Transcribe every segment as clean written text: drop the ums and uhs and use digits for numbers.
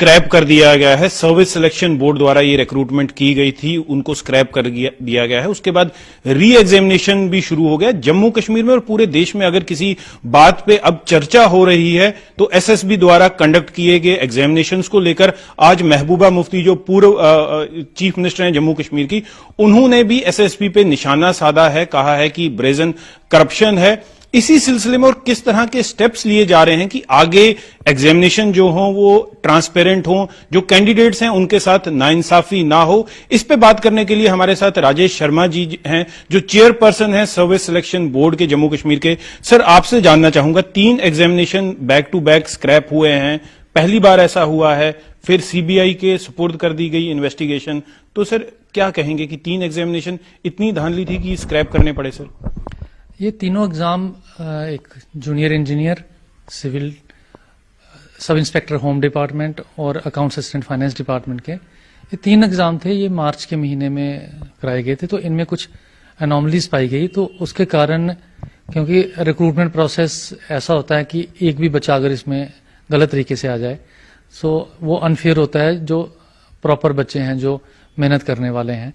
Scrap कर दिया गया है। सर्विस सिलेक्शन बोर्ड द्वारा ये रिक्रूटमेंट की गई थी, उनको स्क्रैप कर दिया गया है। उसके बाद री एग्जामिनेशन भी शुरू हो गया जम्मू कश्मीर में और पूरे देश में। अगर किसी बात पे अब चर्चा हो रही है तो एसएसबी द्वारा कंडक्ट किए गए एग्जामिनेशंस को लेकर आज महबूबा मुफ्ती जो पूर्व चीफ मिनिस्टर हैं जम्मू कश्मीर की, उन्होंने भी एसएसबी पे निशाना साधा है, कहा है कि ब्रेजन करप्शन है। इसी सिलसिले में और किस तरह के स्टेप्स लिए जा रहे हैं कि आगे एग्जामिनेशन जो हो वो ट्रांसपेरेंट हो, जो कैंडिडेट्स हैं उनके साथ नाइंसाफी ना हो, इस पे बात करने के लिए हमारे साथ राजेश शर्मा जी हैं जो चेयरपर्सन हैं सर्विस सिलेक्शन बोर्ड के जम्मू कश्मीर के। सर, आपसे जानना चाहूंगा, 3 examination back to back scrap हुए हैं, पहली बार ऐसा हुआ है, फिर सीबीआई के सुपुर्द कर दी गई इन्वेस्टिगेशन, तो सर क्या कहेंगे कि 3 एग्जामिनेशन इतनी धांधली थी कि स्क्रैप करने पड़े? सर, ये तीनों एग्जाम एक junior engineer, civil sub inspector home department और अकाउंट्स असिस्टेंट फाइनेंस डिपार्टमेंट के, ये 3 एग्जाम थे। ये मार्च के महीने में कराए गए थे। तो इनमें कुछ अनॉमलीज पाई गई, तो उसके कारण, क्योंकि रिक्रूटमेंट प्रोसेस ऐसा होता है कि एक भी बच्चा अगर इसमें गलत तरीके से आ जाए तो वो अनफेयर होता है जो प्रॉपर बच्चे हैं, जो मेहनत करने वाले हैं।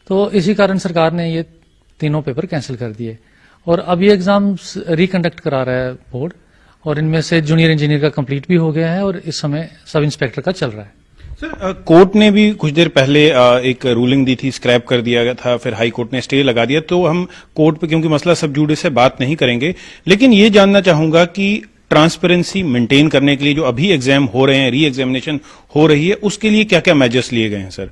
तो इसी कारण सरकार ने ये तीनों पेपर कैंसिल कर दिए और अब ये एग्जाम रिकंडक्ट करा रहा है बोर्ड, और इनमें से जूनियर इंजीनियर का कंप्लीट भी हो गया है और इस समय सब इंस्पेक्टर का चल रहा है। सर, कोर्ट ने भी कुछ देर पहले एक रूलिंग दी थी, स्क्रैप कर दिया गया था, फिर हाई कोर्ट ने स्टे लगा दिया। तो हम कोर्ट पे क्योंकि मसला सब जुडिस से बात नहीं करेंगे, लेकिन ये जानना चाहूंगा कि ट्रांसपेरेंसी मेंटेन करने के लिए जो अभी एग्जाम हो रहे हैं, री एग्जामिनेशन हो रही है, उसके लिए क्या क्या मेजर्स लिए गए हैं? सर,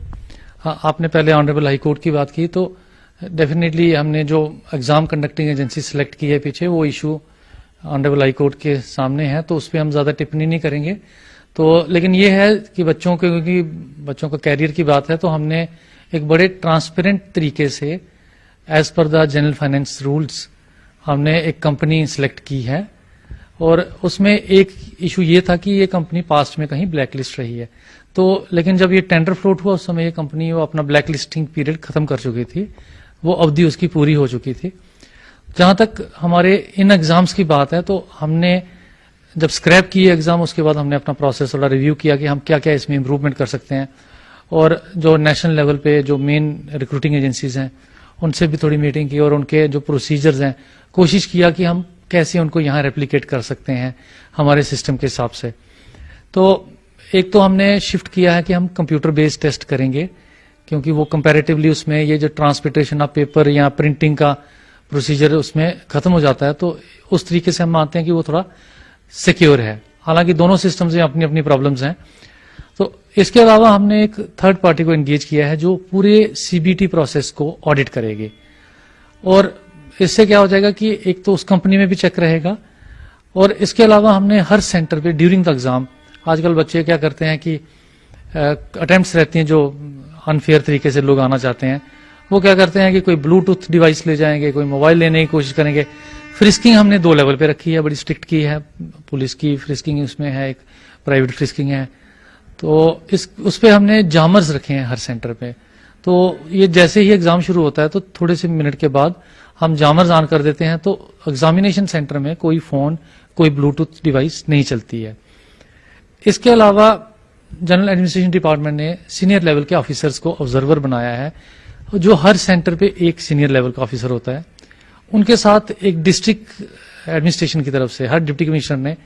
हाँ, आपने पहले ऑनरेबल हाई कोर्ट की बात की, तो डेफिनेटली हमने जो एग्जाम कंडक्टिंग एजेंसी सिलेक्ट की है पीछे, वो इशू ऑनरेबल हाई कोर्ट के सामने है, तो उस पर हम ज्यादा टिप्पणी नहीं करेंगे। तो लेकिन ये है कि बच्चों के, क्योंकि बच्चों का कैरियर की बात है, तो हमने एक बड़े ट्रांसपेरेंट तरीके से as per the general finance rules हमने एक कंपनी सिलेक्ट की है। और उसमें एक इशू ये था कि ये कंपनी पास्ट में कहीं ब्लैक लिस्ट रही है, तो लेकिन जब ये टेंडर फ्लोट हुआ उस समय ये कंपनी वो अपना ब्लैक लिस्टिंग पीरियड खत्म कर चुकी थी, वो अवधि उसकी पूरी हो चुकी थी। जहां तक हमारे इन एग्जाम्स की बात है, तो हमने जब स्क्रैप किए एग्जाम, उसके बाद हमने अपना प्रोसेस थोड़ा रिव्यू किया कि हम क्या क्या इसमें इंप्रूवमेंट कर सकते हैं, और जो नेशनल लेवल पे जो मेन रिक्रूटिंग एजेंसीज हैं उनसे भी थोड़ी मीटिंग की और उनके जो प्रोसीजर्स हैं कोशिश किया कि हम कैसे उनको यहाँ रेप्लिकेट कर सकते हैं हमारे सिस्टम के हिसाब से। तो एक तो हमने शिफ्ट किया है कि हम कंप्यूटर बेस्ड टेस्ट करेंगे, क्योंकि वो कंपैरेटिवली उसमें ये जो ट्रांसपोर्टेशन ऑफ पेपर या प्रिंटिंग का प्रोसीजर उसमें खत्म हो जाता है, तो उस तरीके से हम मानते हैं कि वो थोड़ा सिक्योर है। हालांकि दोनों सिस्टम्स में अपनी अपनी प्रॉब्लम्स हैं। तो इसके अलावा हमने एक थर्ड पार्टी को एंगेज किया है जो पूरे सीबीटी प्रोसेस को ऑडिट करेगी, और इससे क्या हो जाएगा कि एक तो उस कंपनी में भी चेक रहेगा, और इसके अलावा हमने हर सेंटर पे ड्यूरिंग द एग्जाम, आजकल बच्चे क्या करते हैं कि अटेम्प्ट्स रहती हैं जो अनफेयर तरीके से लोग आना चाहते हैं, वो क्या करते हैं कि कोई ब्लूटूथ डिवाइस ले जाएंगे, कोई मोबाइल लेने की कोशिश करेंगे। फ्रिस्किंग हमने 2 लेवल पे रखी है, बड़ी स्ट्रिक्ट की है। पुलिस की फ्रिस्किंग उसमें है, एक प्राइवेट फ्रिस्किंग है, तो उस पे हमने जामर्स रखे हैं हर सेंटर पे। तो ये जैसे ही एग्जाम शुरू होता है तो थोड़े से मिनट के बाद हम जामर्स ऑन कर देते हैं, तो एग्जामिनेशन सेंटर में कोई फोन, कोई ब्लूटूथ डिवाइस नहीं चलती है। इसके अलावा जनरल एडमिनिस्ट्रेशन डिपार्टमेंट ने सीनियर लेवल के ऑफिसर्स को ऑब्जर्वर बनाया है, जो हर सेंटर पे एक सीनियर लेवल का ऑफिसर होता है। उनके साथ एक डिस्ट्रिक्ट एडमिनिस्ट्रेशन की तरफ से हर डिप्टी कमिश्नर ने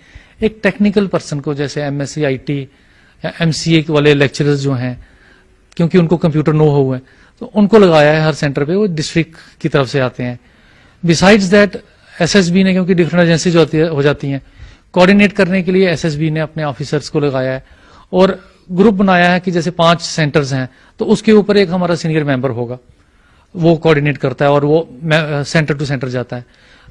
एक टेक्निकल पर्सन को, जैसे एमएससी आईटी या एमसीए वाले लेक्चरर्स जो हैं, क्योंकि उनको कंप्यूटर नो हो है, तो उनको लगाया है हर सेंटर पे, वो डिस्ट्रिक्ट की तरफ से आते हैं। बिसाइड्स दैट एसएसबी ने, क्योंकि डिफरेंट एजेंसी जो हो जाती हैं, कोऑर्डिनेट करने के लिए एसएसबी ने अपने ऑफिसर्स को लगाया है और ग्रुप बनाया है कि जैसे 5 सेंटर्स हैं तो उसके ऊपर एक हमारा सीनियर मेंबर होगा, वो कोऑर्डिनेट करता है और वो सेंटर टू सेंटर जाता है।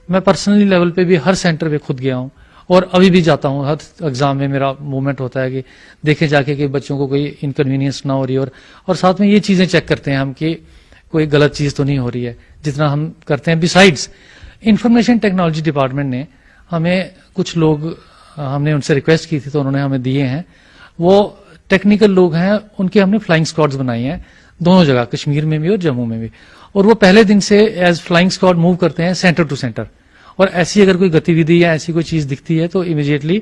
मैं पर्सनली लेवल पे भी हर सेंटर पे खुद गया हूं और अभी भी जाता हूं। हर एग्जाम में मेरा मूवमेंट होता है कि देखे जाके कि बच्चों को कोई इनकन्वीनियंस ना हो रही है, और साथ में ये चीजें चेक करते हैं हम कि कोई गलत चीज तो नहीं हो रही है, जितना हम करते हैं। बिसाइड्स इंफॉर्मेशन टेक्नोलॉजी डिपार्टमेंट ने हमें कुछ लोग, हमने उनसे रिक्वेस्ट की थी तो उन्होंने हमें दिए हैं, वो टेक्निकल लोग हैं, उनके हमने फ्लाइंग स्क्वाड्स बनाई हैं दोनों जगह, कश्मीर में भी और जम्मू में भी, और वो पहले दिन से एज फ्लाइंग स्क्वाड मूव करते हैं सेंटर टू सेंटर, और ऐसी अगर कोई गतिविधि या ऐसी कोई चीज दिखती है तो इमीडिएटली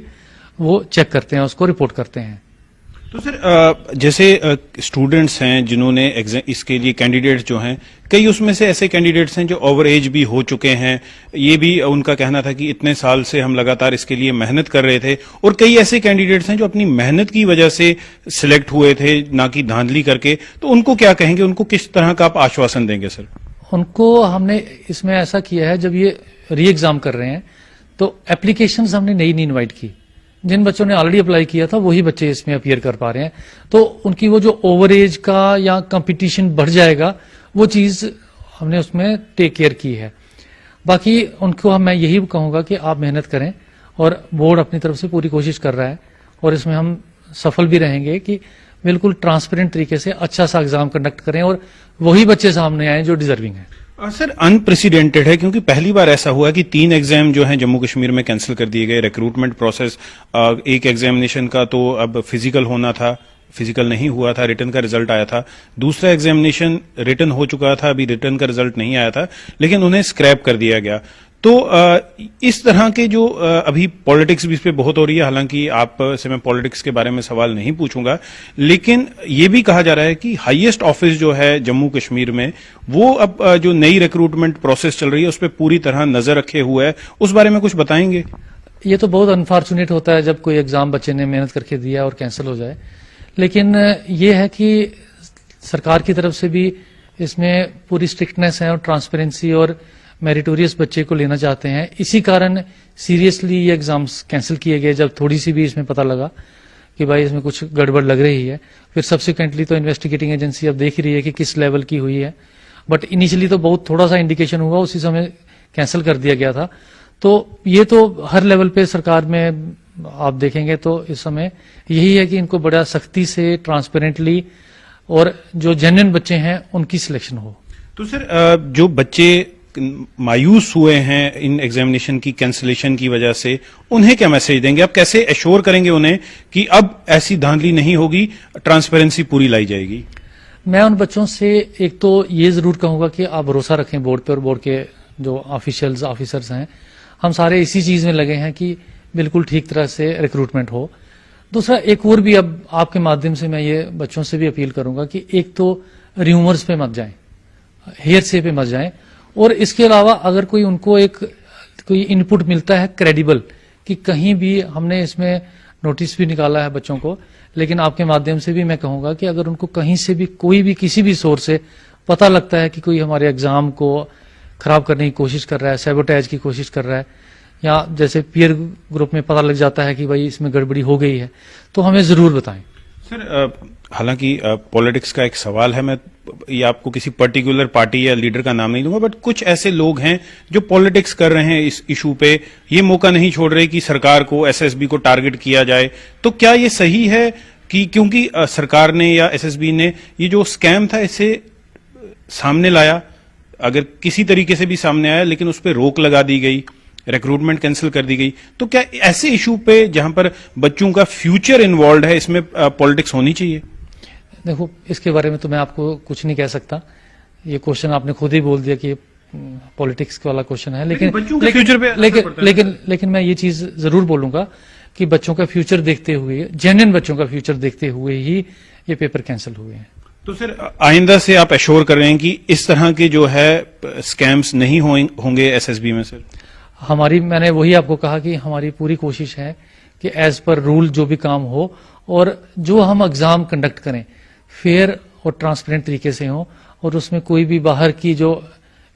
वो चेक करते हैं, उसको रिपोर्ट करते हैं। تو سر جیسے اسٹوڈنٹس ہیں جنہوں نے اس کے لیے کینڈیڈیٹس جو ہیں کئی اس میں سے ایسے کینڈیڈیٹس ہیں جو اوور ایج بھی ہو چکے ہیں, یہ بھی ان کا کہنا تھا کہ اتنے سال سے ہم لگاتار اس کے لیے محنت کر رہے تھے, اور کئی ایسے کینڈیڈیٹس ہیں جو اپنی محنت کی وجہ سے سلیکٹ ہوئے تھے نہ کہ دھاندلی کر کے, تو ان کو کیا کہیں گے, ان کو کس طرح کا آپ آشواسن دیں گے سر؟ ان کو ہم نے اس میں ایسا کیا ہے, جب یہ ری ایگزام کر رہے ہیں تو اپلیکیشنز ہم نے نئی نہیں انوائٹ کی, جن بچوں نے آلریڈی اپلائی کیا تھا وہی بچے اس میں اپیئر کر پا رہے ہیں, تو ان کی وہ جو اوور ایج کا یا کمپٹیشن بڑھ جائے گا وہ چیز ہم نے اس میں ٹیک کیئر کی ہے. باقی ان کو میں یہی کہوں گا کہ آپ محنت کریں, اور بورڈ اپنی طرف سے پوری کوشش کر رہا ہے, اور اس میں ہم سفل بھی رہیں گے کہ بالکل ٹرانسپیرنٹ طریقے سے اچھا سا ایگزام کنڈکٹ کریں اور وہی بچے سامنے آئیں جو ڈیزرونگ ہیں. سر انپریسیڈنٹڈ ہے کیونکہ پہلی بار ایسا ہوا کہ 3 ایگزام جو ہیں جموں کشمیر میں کینسل کر دیے گئے. ریکروٹمنٹ پروسیس, ایک ایگزامینیشن کا تو اب فزیکل ہونا تھا, فزیکل نہیں ہوا تھا, ریٹن کا رزلٹ آیا تھا. دوسرا ایگزامینیشن ریٹن ہو چکا تھا, ابھی ریٹن کا رزلٹ نہیں آیا تھا, لیکن انہیں اسکریپ کر دیا گیا. تو اس طرح کے جو ابھی پالیٹکس بھی اس پہ بہت ہو رہی ہے, حالانکہ آپ سے میں پالیٹکس کے بارے میں سوال نہیں پوچھوں گا, لیکن یہ بھی کہا جا رہا ہے کہ ہائیسٹ آفس جو ہے جموں کشمیر میں وہ اب جو نئی ریکروٹمنٹ پروسیس چل رہی ہے اس پہ پوری طرح نظر رکھے ہوئے ہے, اس بارے میں کچھ بتائیں گے؟ یہ تو بہت انفارچونیٹ ہوتا ہے جب کوئی ایگزام بچے نے محنت کر کے دیا اور کینسل ہو جائے, لیکن یہ ہے کہ سرکار کی طرف سے بھی اس میں پوری اسٹرکٹنیس ہے اور ٹرانسپیرنسی اور میریٹوریس بچے کو لینا چاہتے ہیں. اسی کارن سیریسلی یہ ایگزامز کینسل کیے گئے جب تھوڑی سی بھی اس میں پتہ لگا کہ بھائی اس میں کچھ گڑبڑ لگ رہی ہے. پھر سبسیکوینٹلی تو انویسٹیگیٹنگ ایجنسی اب دیکھ رہی ہے کہ کس لیول کی ہوئی ہے, بٹ انیشلی تو بہت تھوڑا سا انڈیکیشن ہوا, اسی سمے کینسل کر دیا گیا تھا. تو یہ تو ہر لیول پہ سرکار میں آپ دیکھیں گے تو اس سمے یہی ہے کہ ان کو بڑا سختی سے ٹرانسپیرنٹلی اور جو جینوئن بچے ہیں ان کی سلیکشن ہو. تو سر جو بچے مایوس ہوئے ہیں ان ایگزامینیشن کی کینسلیشن کی وجہ سے, انہیں کیا میسج دیں گے؟ آپ کیسے ایشور کریں گے انہیں کہ اب ایسی دھاندلی نہیں ہوگی, ٹرانسپیرنسی پوری لائی جائے گی؟ میں ان بچوں سے ایک تو یہ ضرور کہوں گا کہ آپ بھروسہ رکھیں بورڈ پہ, اور بورڈ کے جو آفیسرز ہیں ہم سارے اسی چیز میں لگے ہیں کہ بالکل ٹھیک طرح سے ریکروٹمنٹ ہو. دوسرا ایک اور بھی اب آپ کے مادھیم سے میں یہ بچوں سے بھی اپیل کروں گا کہ ایک تو ریومرز پہ مت جائیں, ہیئر سے پہ مت جائیں, اور اس کے علاوہ اگر کوئی ان کو کوئی ان پٹ ملتا ہے کریڈیبل کہ کہیں بھی ہم نے اس میں نوٹس بھی نکالا ہے بچوں کو, لیکن آپ کے مادھیم سے بھی میں کہوں گا کہ اگر ان کو کہیں سے بھی کوئی بھی کسی بھی سورس سے پتہ لگتا ہے کہ کوئی ہمارے ایگزام کو خراب کرنے کی کوشش کر رہا ہے, سیبوٹیج کی کوشش کر رہا ہے, یا جیسے پیئر گروپ میں پتہ لگ جاتا ہے کہ بھائی اس میں گڑبڑی ہو گئی ہے, تو ہمیں ضرور بتائیں. سر حالانکہ پالیٹکس کا ایک سوال ہے, میں یہ آپ کو کسی پرٹیکولر پارٹی یا لیڈر کا نام نہیں دوں گا, بٹ کچھ ایسے لوگ ہیں جو پالیٹکس کر رہے ہیں اس ایشو پہ, یہ موقع نہیں چھوڑ رہے کہ سرکار کو, ایس ایس بی کو ٹارگٹ کیا جائے. تو کیا یہ صحیح ہے کہ کیونکہ سرکار نے یا ایس ایس بی نے یہ جو اسکیم تھا اسے سامنے لایا, اگر کسی طریقے سے بھی سامنے آیا لیکن اس پہ روک لگا دی گئی, ریکروٹمنٹ کینسل کر دی گئی, تو کیا ایسے ایشو پہ جہاں پر بچوں کا فیوچر انوالوڈ ہے اس میں پالیٹکس ہونی چاہیے؟ دیکھو اس کے بارے میں تو میں آپ کو کچھ نہیں کہہ سکتا, یہ کوشچن آپ نے خود ہی بول دیا کہ پالیٹکس والا کوشچن ہے, لیکن میں یہ چیز ضرور بولوں گا کہ بچوں کا فیوچر دیکھتے ہوئے, جینوئن بچوں کا فیوچر دیکھتے ہوئے ہی یہ پیپر کینسل ہوئے ہیں. تو سر آئندہ سے آپ ایشور کر رہے ہیں کہ اس طرح کے جو ہے اسکیمز نہیں ہوں گے ایس ایس بی میں؟ سر میں نے وہی آپ کو کہا کہ ہماری پوری کوشش ہے کہ ایز پر رول جو بھی کام ہو, اور جو ہم ایگزام کنڈکٹ کریں فیئر اور ٹرانسپیرنٹ طریقے سے ہوں, اور اس میں کوئی بھی باہر کی جو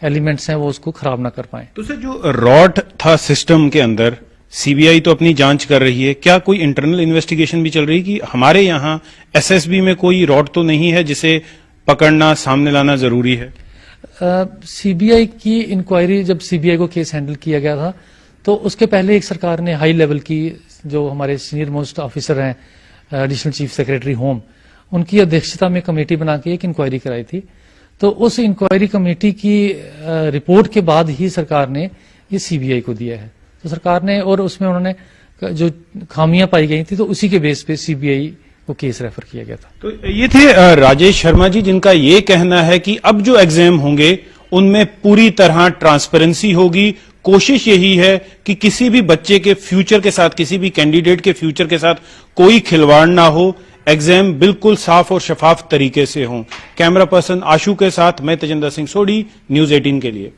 ایلیمنٹس ہیں وہ اس کو خراب نہ کر پائیں. تو سر جو راٹ تھا سسٹم کے اندر, سی بی آئی تو اپنی جانچ کر رہی ہے, کیا کوئی انٹرنل انویسٹیگیشن بھی چل رہی کہ ہمارے یہاں ایس ایس بی میں کوئی راٹ تو نہیں ہے جسے پکڑنا, سامنے لانا ضروری ہے؟ سی بی آئی کی انکوائری, جب سی بی آئی کو کیس ہینڈل کیا گیا تھا تو اس کے پہلے ایک سرکار نے ہائی لیول کی, جو ہمارے سینئر موسٹ آفیسر ہیں ایڈیشنل چیف سیکریٹری ہوم, ان کی ادھیکشتا میں کمیٹی بنا کے ایک انکوائری کرائی تھی. تو اس انکوائری کمیٹی کی رپورٹ کے بعد ہی سرکار نے یہ سی بی آئی کو دیا ہے. تو سرکار نے, اور اس میں انہوں نے جو خامیاں پائی گئی تھی تو اسی کے بیس پہ سی بی آئی کو کیس ریفر کیا گیا تھا. تو یہ تھے راجیش شرما جی, جن کا یہ کہنا ہے کہ اب جو ایگزام ہوں گے ان میں پوری طرح ٹرانسپیرنسی ہوگی. کوشش یہی ہے کہ کسی بھی بچے کے فیوچر کے ساتھ, کسی بھی کینڈیڈیٹ کے فیوچر کے ساتھ کوئی کھلواڑ نہ ہو. एग्जाम बिल्कुल साफ और शफाफ तरीके से हों। कैमरा पर्सन आशु के साथ मैं तेजिंदर सिंह सोडी, न्यूज 18 के लिए।